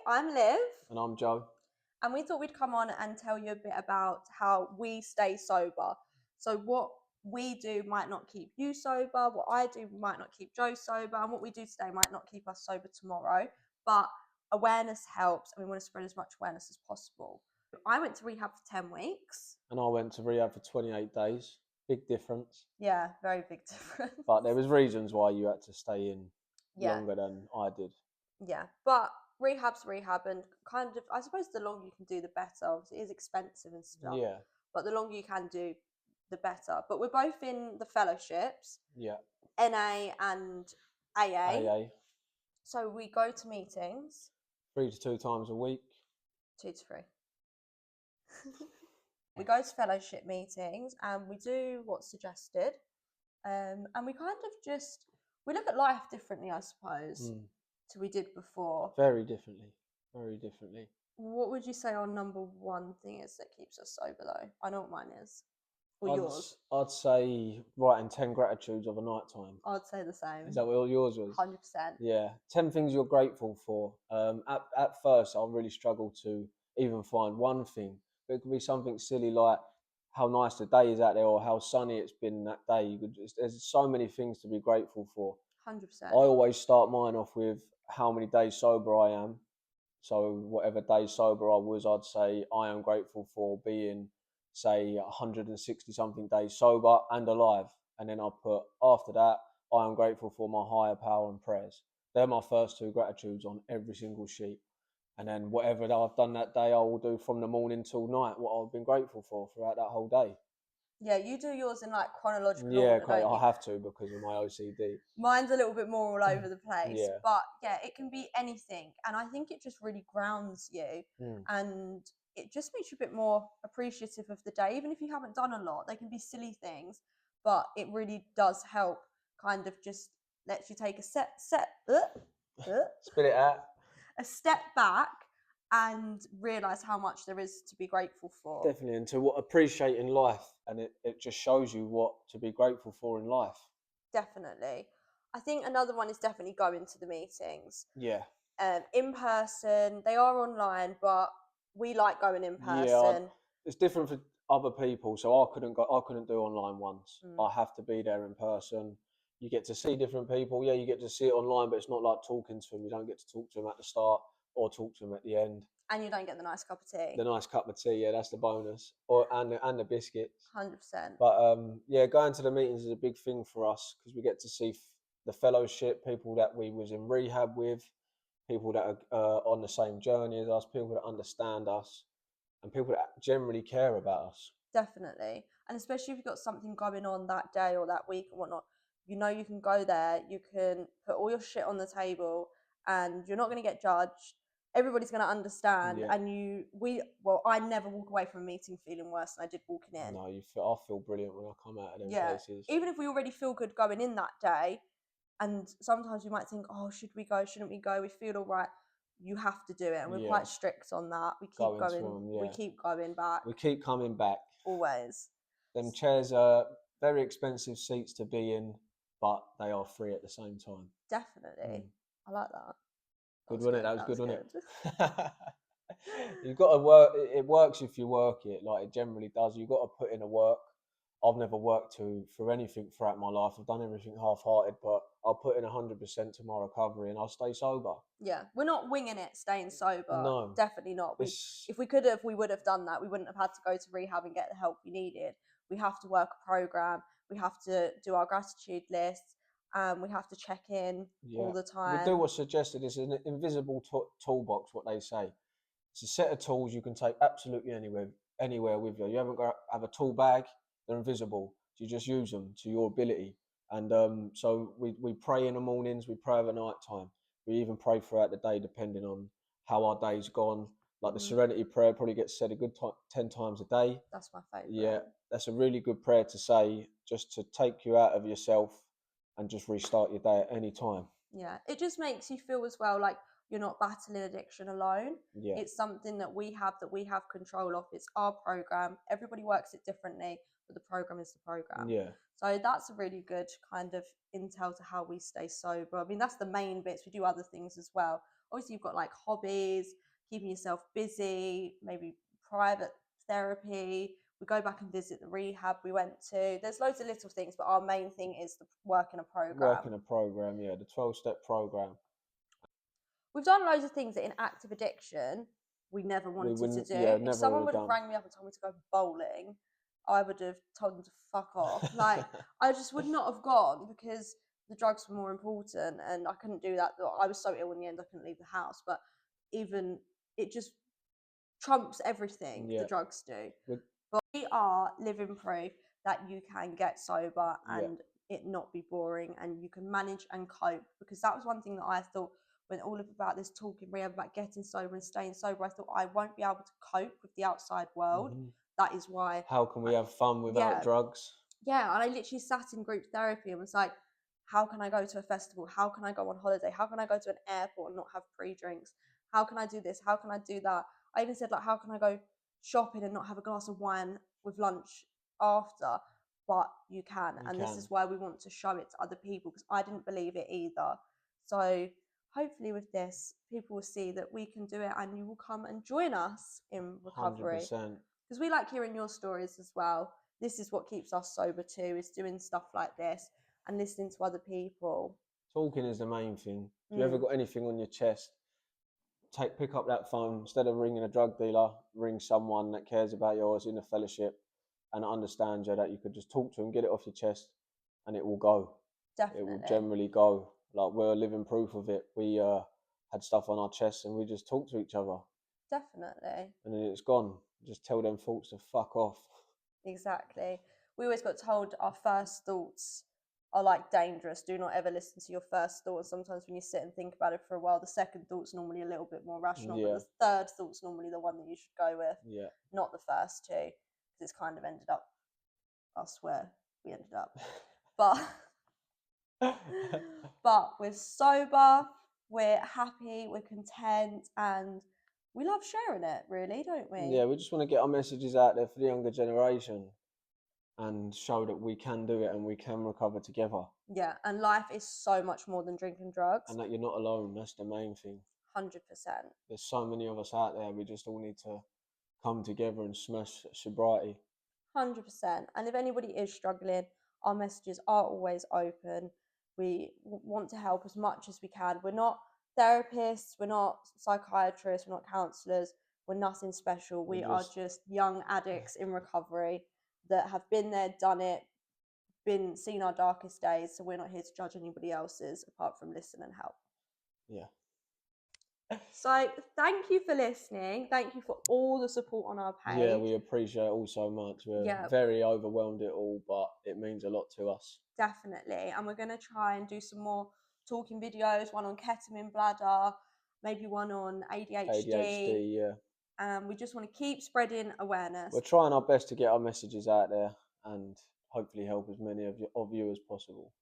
I'm Liv. And I'm Joe. And we thought we'd come on and tell you a bit about how we stay sober. So, what we do might not keep you sober, what I do might not keep Joe sober, and what we do today might not keep us sober tomorrow. But awareness helps, and we want to spread as much awareness as possible. I went to rehab for 10 weeks. And I went to rehab for 28 days. Big difference. Yeah, very big difference. But there was reasons why you had to stay in longer than I did. Yeah, but rehab's rehab, and kind of, I suppose the longer you can do, the better. Obviously, it is expensive and stuff. Yeah. But the longer you can do, the better. But we're both in the fellowships. Yeah. NA and AA. AA. So we go to meetings. 3 to 2 times a week. 2 to 3. We go to fellowship meetings and we do what's suggested. And we kind of just, we look at life differently, I suppose, to we did before. Very differently. Very differently. What would you say our number one thing is that keeps us sober, though? I know what mine is. Or yours? I'd say writing 10 gratitudes of a night time. I'd say the same. Is that what yours was? 100%. Yeah. 10 things you're grateful for. At first, I really struggled to even find one thing. But it could be something silly like how nice the day is out there or how sunny it's been that day. There's so many things to be grateful for. 100%. I always start mine off with how many days sober I am. So whatever days sober I was, I'd say I am grateful for being, say, 160 something days sober and alive. And then I'll put, after that, I am grateful for my higher power and prayers. They're my first 2 gratitudes on every single sheet. And then whatever that I've done that day, I will do from the morning till night, what I've been grateful for throughout that whole day. Yeah, you do yours in like chronological order. Yeah, I have to because of my OCD. Mine's a little bit more all over the place. Yeah. But yeah, it can be anything. And I think it just really grounds you. And it just makes you a bit more appreciative of the day. Even if you haven't done a lot, they can be silly things. But it really does help, kind of just lets you take a spit it out. A step back and realise how much there is to be grateful for. Definitely, and to appreciate in life, and it just shows you what to be grateful for in life. Definitely. I think another one is definitely going to the meetings. Yeah. In person, they are online, but we like going in person. Yeah, it's different for other people, so I couldn't do online ones. I have to be there in person. You get to see different people. Yeah, you get to see it online, but it's not like talking to them. You don't get to talk to them at the start or talk to them at the end. And you don't get the nice cup of tea. The nice cup of tea, yeah, that's the bonus. And the biscuits. 100%. But yeah, going to the meetings is a big thing for us because we get to see the fellowship, people that we was in rehab with, people that are on the same journey as us, people that understand us, and people that generally care about us. Definitely. And especially if you've got something going on that day or that week and whatnot, you know you can go there, you can put all your shit on the table and you're not going to get judged. Everybody's going to understand. Yeah. And I never walk away from a meeting feeling worse than I did walking in. No, I feel brilliant when I come out of them places. Even if we already feel good going in that day, and sometimes we might think, oh, should we go, shouldn't we go? We feel all right. You have to do it, and we're quite strict on that. We keep going. We keep going back. We keep coming back. Always. Them chairs are very expensive seats to be in, but they are free at the same time. Definitely. I like that. Good, wasn't it? That was good, wasn't it? You've got to work. It works if you work it. Like it generally does. You've got to put in the work. I've never worked through anything throughout my life. I've done everything half-hearted, but I'll put in 100% to my recovery and I'll stay sober. Yeah, we're not winging it, staying sober. No. Definitely not. If we could have, we would have done that. We wouldn't have had to go to rehab and get the help we needed. We have to work a program. We have to do our gratitude lists. We have to check in all the time. We do what's suggested. It's an invisible toolbox, what they say. It's a set of tools you can take absolutely anywhere with you. You haven't got to have a tool bag. They're invisible. So you just use them to your ability. And so we pray in the mornings, we pray over night time. We even pray throughout the day, depending on how our day's gone. Like the Serenity Prayer probably gets said a good 10 times a day. That's my favourite. Yeah, that's a really good prayer to say, just to take you out of yourself and just restart your day at any time. Yeah, it just makes you feel as well like you're not battling addiction alone. Yeah. It's something that we have control of. It's our program. Everybody works it differently, but the program is the program. Yeah. So that's a really good kind of intel to how we stay sober. I mean, that's the main bits. We do other things as well. Obviously, you've got like hobbies, keeping yourself busy, maybe private therapy. We go back and visit the rehab we went to. There's loads of little things, but our main thing is the work in a program. Working a program, yeah, the 12-step program. We've done loads of things that in active addiction we never wanted to do. Yeah, if someone would have rang me up and told me to go bowling, I would have told them to fuck off. Like, I just would not have gone because the drugs were more important and I couldn't do that. I was so ill in the end I couldn't leave the house. But even it just trumps everything the drugs do. But we are living proof that you can get sober and it not be boring and you can manage and cope, because that was one thing that I thought when all of about this talking rehab about getting sober and staying sober, I thought I won't be able to cope with the outside world. That is why. How can we have fun without drugs? Yeah, and I literally sat in group therapy and was like, how can I go to a festival? How can I go on holiday? How can I go to an airport and not have pre-drinks? How can I do this? How can I do that? I even said, like, how can I go shopping and not have a glass of wine with lunch after? But you can. This is why we want to show it to other people, because I didn't believe it either. So hopefully with this, people will see that we can do it and you will come and join us in recovery. 100%. Because we like hearing your stories as well. This is what keeps us sober too, is doing stuff like this and listening to other people. Talking is the main thing. If you ever got anything on your chest, pick up that phone. Instead of ringing a drug dealer, ring someone that cares about yours in a fellowship and understands you, that you could just talk to them, get it off your chest, and it will go. Definitely. It will generally go. Like, we're living proof of it. We had stuff on our chests and we just talked to each other. Definitely. And then it's gone. Just tell them thoughts to fuck off. Exactly. We always got told our first thoughts are like dangerous. Do not ever listen to your first thoughts. Sometimes when you sit and think about it for a while, the second thought's normally a little bit more rational, but the third thought's normally the one that you should go with. Yeah. Not the first two, because it's kind of ended up, I swear, we ended up. But we're sober, we're happy, we're content, and we love sharing it, really, don't we? Yeah, we just want to get our messages out there for the younger generation and show that we can do it and we can recover together. Yeah, and life is so much more than drinking drugs. And that you're not alone, that's the main thing. 100%. There's so many of us out there, we just all need to come together and smash sobriety. 100%. And if anybody is struggling, our messages are always open. We want to help as much as we can. We're not therapists, we're not psychiatrists, we're not counsellors, we're nothing special. We are just young addicts in recovery that have been there, done it, seen our darkest days. So we're not here to judge anybody else's apart from listen and help. Yeah. So thank you for listening. Thank you for all the support on our page. Yeah, we appreciate it all so much. We're very overwhelmed at it all, but it means a lot to us. Definitely. And we're going to try and do some more talking videos, one on ketamine bladder, maybe one on ADHD. Yeah. We just want to keep spreading awareness. We're trying our best to get our messages out there and hopefully help as many of you as possible.